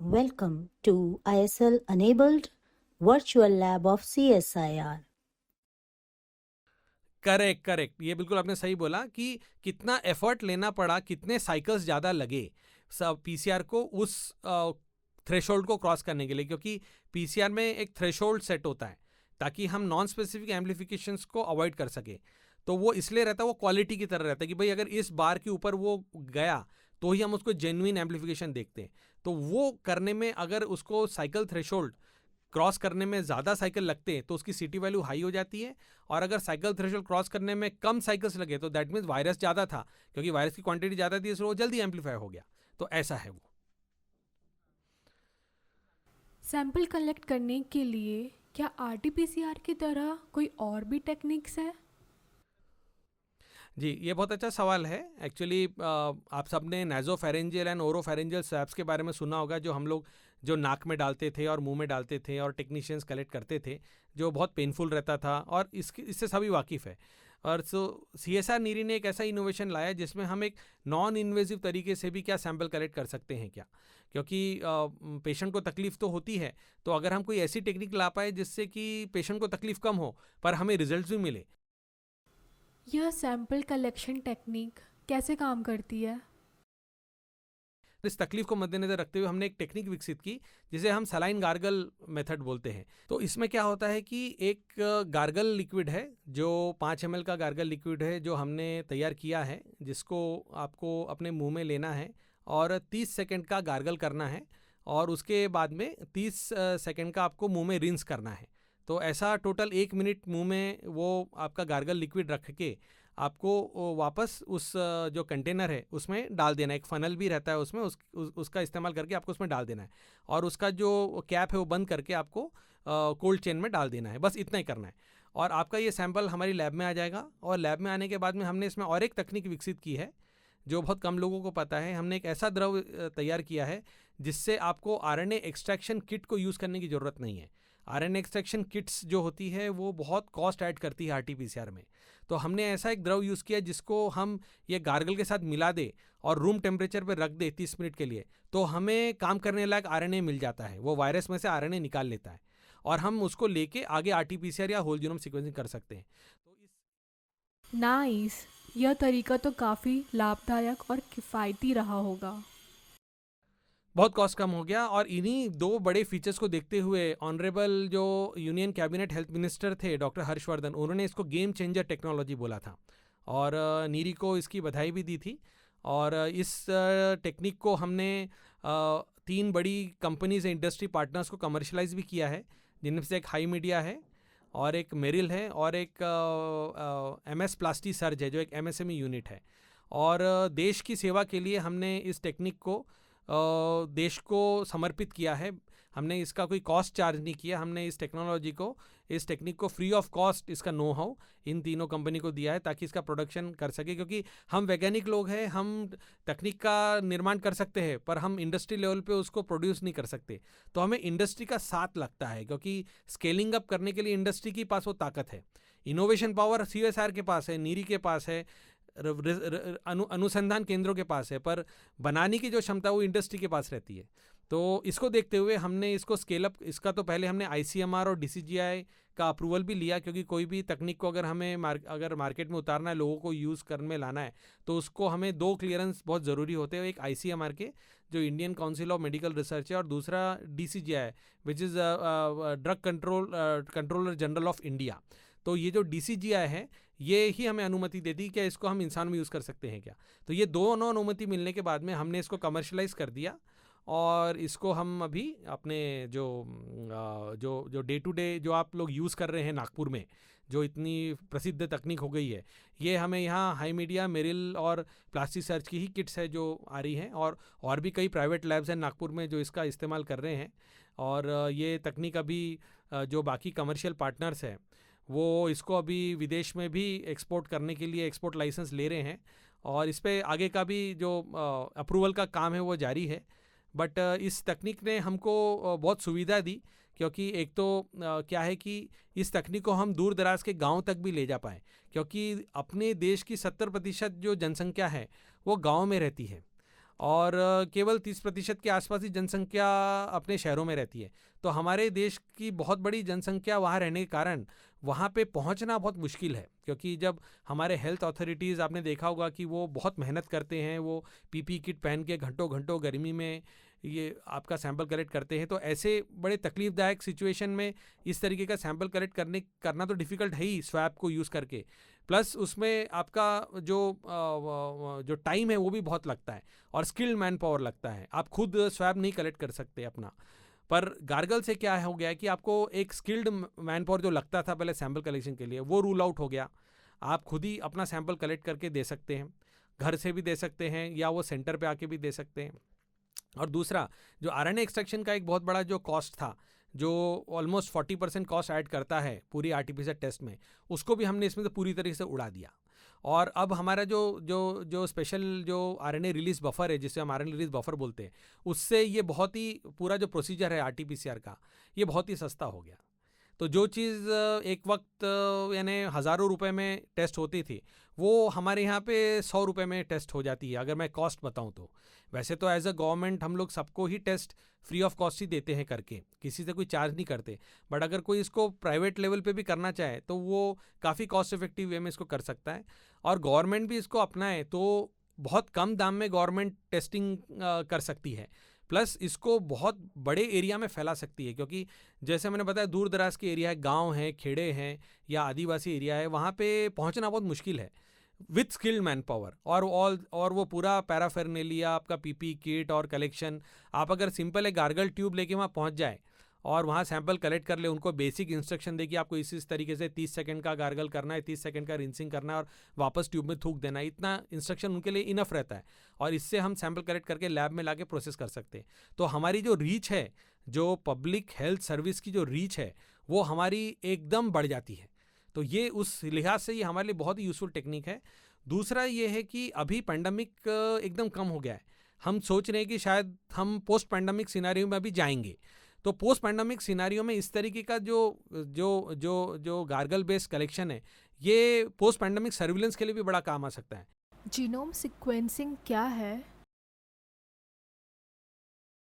Welcome to ISL Enabled Virtual Lab of CSIR. Correct, ये बिल्कुल आपने सही बोला कि कितना एफर्ट लेना पड़ा, कितने साइकिल्स ज़्यादा लगे सब पीसीआर को उस थ्रेशोल्ड को क्रॉस करने के लिए, क्योंकि पीसीआर में एक थ्रेशोल्ड सेट होता है ताकि हम नॉन स्पेसिफिक एम्पलीफिकेशंस को अवॉइड कर सके। तो वो इसलिए रहता है, वो क्वालिटी की तरह रहता है कि भाई अगर इस बार के ऊपर वो गया तो ही हम उसको जेन्युइन एम्पलीफिकेशन देखते हैं। तो वो करने में अगर उसको साइकिल थ्रेशोल्ड क्रॉस करने में ज़्यादा साइकिल लगते हैं तो उसकी सीटी वैल्यू हाई हो जाती है, और अगर साइकिल थ्रेशोल्ड क्रॉस करने में कम साइकिल्स लगे तो दैट मीन्स वायरस ज़्यादा था, क्योंकि वायरस की क्वांटिटी ज़्यादा थी इसलिए वो जल्दी एम्पलीफाई हो गया। तो ऐसा है वो। सैंपल कलेक्ट करने के लिए क्या आरटीपीसीआर की तरह कोई और भी टेक्निक्स है? जी, ये बहुत अच्छा सवाल है। एक्चुअली आप सबने नाजोफेरेंजियल एंड ओरोफेरेंजियल स्वैब्स के बारे में सुना होगा, जो हम लोग जो नाक में डालते थे और मुंह में डालते थे और टेक्नीशियंस कलेक्ट करते थे, जो बहुत पेनफुल रहता था, और इससे सभी वाकिफ़ है। और सो सीएसआर नीरी ने एक ऐसा इनोवेशन लाया जिसमें हम एक नॉन इन्वेजिव तरीके से भी क्या सैंपल कलेक्ट कर सकते हैं क्या, क्योंकि पेशेंट को तकलीफ तो होती है, तो अगर हम कोई ऐसी टेक्निक ला पाए जिससे कि पेशेंट को तकलीफ कम हो पर हमें रिजल्ट भी मिले। यह सैंपल कलेक्शन टेक्निक कैसे काम करती है? इस तकलीफ को मद्देनजर रखते हुए हमने एक टेक्निक विकसित की जिसे हम सलाइन गार्गल मेथड बोलते हैं। तो इसमें क्या होता है कि एक गार्गल लिक्विड है, जो 5 ml का गार्गल लिक्विड है जो हमने तैयार किया है, जिसको आपको अपने मुंह में लेना है और 30 सेकंड का गार्गल करना है, और उसके बाद में 30 सेकंड का आपको मुंह में रिंस करना है। तो ऐसा टोटल 1 मिनट मुंह में वो आपका गार्गल लिक्विड रख के आपको वापस उस जो कंटेनर है उसमें डाल देना है। एक फ़नल भी रहता है उसमें, उसका इस्तेमाल करके आपको उसमें डाल देना है, और उसका जो कैप है वो बंद करके आपको कोल्ड चेन में डाल देना है। बस इतना ही करना है और आपका ये सैंपल हमारी लैब में आ जाएगा। और लैब में आने के बाद में हमने इसमें और एक तकनीक विकसित की है जो बहुत कम लोगों को पता है। हमने एक ऐसा द्रव तैयार किया है जिससे आपको आरएनए एक्सट्रैक्शन किट को यूज़ करने की ज़रूरत नहीं है। आरएनए एक्सट्रैक्शन किट्स जो होती है वो बहुत कॉस्ट ऐड करती है आरटीपीसीआर में। तो हमने ऐसा एक द्रव यूज़ किया जिसको हम ये गार्गल के साथ मिला दे और रूम टेम्परेचर पर रख दे 30 मिनट के लिए, तो हमें काम करने लायक आरएनए मिल जाता है। वो वायरस में से आरएनए निकाल लेता है और हम उसको लेके आगे आरटीपीसीआर या होल जीनोम सीक्वेंसिंग कर सकते हैं। तो इस नाइस, यह तरीका तो काफ़ी लाभदायक और किफ़ायती रहा होगा। बहुत कॉस्ट कम हो गया, और इन्हीं दो बड़े फीचर्स को देखते हुए ऑनरेबल जो यूनियन कैबिनेट हेल्थ मिनिस्टर थे डॉक्टर हर्षवर्धन, उन्होंने इसको गेम चेंजर टेक्नोलॉजी बोला था, और नीरी को इसकी बधाई भी दी थी। और इस टेक्निक को हमने 3 बड़ी कंपनीज इंडस्ट्री पार्टनर्स को कमर्शलाइज भी किया है, जिनमें से एक हाई मीडिया है और एक मेरिल है और एक एमएस प्लास्टी सर्ज है जो एक एमएसएमई यूनिट है। और देश की सेवा के लिए हमने इस टेक्निक को देश को समर्पित किया है। हमने इसका कोई कॉस्ट चार्ज नहीं किया। हमने इस टेक्निक को फ्री ऑफ कॉस्ट इसका नो हाउ इन तीनों कंपनी को दिया है ताकि इसका प्रोडक्शन कर सके, क्योंकि हम वैज्ञानिक लोग हैं, हम तकनीक का निर्माण कर सकते हैं पर हम इंडस्ट्री लेवल पे उसको प्रोड्यूस नहीं कर सकते। तो हमें इंडस्ट्री का साथ लगता है, क्योंकि स्केलिंग अप करने के लिए इंडस्ट्री के पास वो ताकत है। इनोवेशन पावर सीएसआर के पास है, नीरी के पास है, अनुसंधान केंद्रों के पास है, पर बनाने की जो क्षमता वो इंडस्ट्री के पास रहती है। तो इसको देखते हुए हमने इसको स्केल अप, इसका तो पहले हमने आईसीएमआर और डीसीजीआई का अप्रूवल भी लिया, क्योंकि कोई भी तकनीक को अगर हमें अगर मार्केट में उतारना है, लोगों को यूज़ करने में लाना है, तो उसको हमें 2 क्लियरेंस बहुत ज़रूरी होते हैं। एक आईसीएमआर के जो Indian council of medical research है, और दूसरा DCGI which is drug controller general of India. तो ये जो डीसीजीआई है ये ही हमें अनुमति देती है क्या इसको हम इंसान में यूज़ कर सकते हैं क्या। तो ये दोनों अनुमति मिलने के बाद में हमने इसको कमर्शलाइज कर दिया, और इसको हम अभी अपने जो डे टू डे जो आप लोग यूज़ कर रहे हैं नागपुर में, जो इतनी प्रसिद्ध तकनीक हो गई है, ये हमें यहाँ हाई मीडिया, मेरिल और प्लास्टिक सर्च की ही किट्स है जो आ रही हैं, और भी कई प्राइवेट लैब्स हैं नागपुर में जो इसका इस्तेमाल कर रहे हैं। और ये तकनीक अभी जो बाकी कमर्शियल पार्टनर्स हैं वो इसको अभी विदेश में भी एक्सपोर्ट करने के लिए एक्सपोर्ट लाइसेंस ले रहे हैं, और इस पे आगे का भी जो अप्रूवल का काम है वो जारी है। बट इस तकनीक ने हमको बहुत सुविधा दी, क्योंकि एक तो क्या है कि इस तकनीक को हम दूर दराज के गांव तक भी ले जा पाएँ, क्योंकि अपने देश की 70% जो जनसंख्या है वो गांव में रहती है, और केवल 30% के आसपास ही जनसंख्या अपने शहरों में रहती है। तो हमारे देश की बहुत बड़ी जनसंख्या वहाँ रहने के कारण वहाँ पे पहुँचना बहुत मुश्किल है, क्योंकि जब हमारे हेल्थ अथॉरिटीज़, आपने देखा होगा कि वो बहुत मेहनत करते हैं, वो पीपी किट पहन के घंटों घंटों गर्मी में ये आपका सैंपल कलेक्ट करते हैं। तो ऐसे बड़े तकलीफदायक सिचुएशन में इस तरीके का सैंपल कलेक्ट करना तो डिफ़िकल्ट है ही स्वैब को यूज़ करके, प्लस उसमें आपका जो टाइम है वो भी बहुत लगता है और स्किल्ड मैन पावर लगता है। आप खुद स्वैब नहीं कलेक्ट कर सकते अपना। पर गार्गल से क्या हो गया है कि आपको एक स्किल्ड मैन पावर जो लगता था पहले सैंपल कलेक्शन के लिए, वो रूल आउट हो गया। आप खुद ही अपना सैंपल कलेक्ट करके दे सकते हैं, घर से भी दे सकते हैं या वो सेंटर पे आके भी दे सकते हैं। और दूसरा, जो आरएनए एक्सट्रैक्शन का एक बहुत बड़ा जो कॉस्ट था, जो ऑलमोस्ट 40% कॉस्ट ऐड करता है पूरी आरटीपीसीआर टेस्ट में, उसको भी हमने इसमें से पूरी तरीके से उड़ा दिया। और अब हमारा जो स्पेशल जो आरएनए रिलीज बफर है, जिसे हम आरएनए रिलीज बफर बोलते हैं, उससे ये बहुत ही पूरा जो प्रोसीजर है आरटीपीसीआर का, ये बहुत ही सस्ता हो गया। तो जो चीज़ एक वक्त यानी हज़ारों रुपए में टेस्ट होती थी, वो हमारे यहाँ पे 100 रुपए में टेस्ट हो जाती है, अगर मैं कॉस्ट बताऊँ तो। वैसे तो एज अ गवर्नमेंट हम लोग सबको ही टेस्ट फ्री ऑफ कॉस्ट ही देते हैं करके, किसी से कोई चार्ज नहीं करते। बट अगर कोई इसको प्राइवेट लेवल पे भी करना चाहे तो वो काफ़ी कॉस्ट इफेक्टिव वे में इसको कर सकता है। और गवर्नमेंट भी इसको अपनाए तो बहुत कम दाम में गवर्नमेंट टेस्टिंग कर सकती है, प्लस इसको बहुत बड़े एरिया में फैला सकती है। क्योंकि जैसे मैंने बताया, दूर दराज के एरिया है, गांव हैं, खेड़े हैं या आदिवासी एरिया है, वहाँ पे पहुँचना बहुत मुश्किल है विथ स्किल्ड मैन पावर और वो पूरा पैराफेरनेलिया, आपका पीपी किट और कलेक्शन। आप अगर सिंपल एक गार्गल ट्यूब लेके वहाँ पहुँच जाए और वहाँ सैंपल कलेक्ट कर ले, उनको बेसिक इंस्ट्रक्शन दे कि आपको इस तरीके से 30 सेकंड का गार्गल करना है, 30 सेकंड का रिंसिंग करना है और वापस ट्यूब में थूक देना है, इतना इंस्ट्रक्शन उनके लिए इनफ रहता है। और इससे हम सैंपल कलेक्ट करके लैब में लाके प्रोसेस कर सकते हैं। तो हमारी जो रीच है, जो पब्लिक हेल्थ सर्विस की जो रीच है, वो हमारी एकदम बढ़ जाती है। तो ये उस लिहाज से ये हमारे लिए बहुत ही यूज़फुल टेक्निक है। दूसरा ये है कि अभी पैंडमिक एकदम कम हो गया है। हम सोच रहे हैं कि शायद हम पोस्ट पैंडमिक सिनारियो में अभी जाएंगे। तो पोस्ट पैंडमिक सिनारियो में इस तरीके का जो गार्गल बेस्ड कलेक्शन है, ये पोस्ट पैंडमिक सर्विलेंस के लिए भी बड़ा काम आ सकता है। जीनोम सीक्वेंसिंग क्या है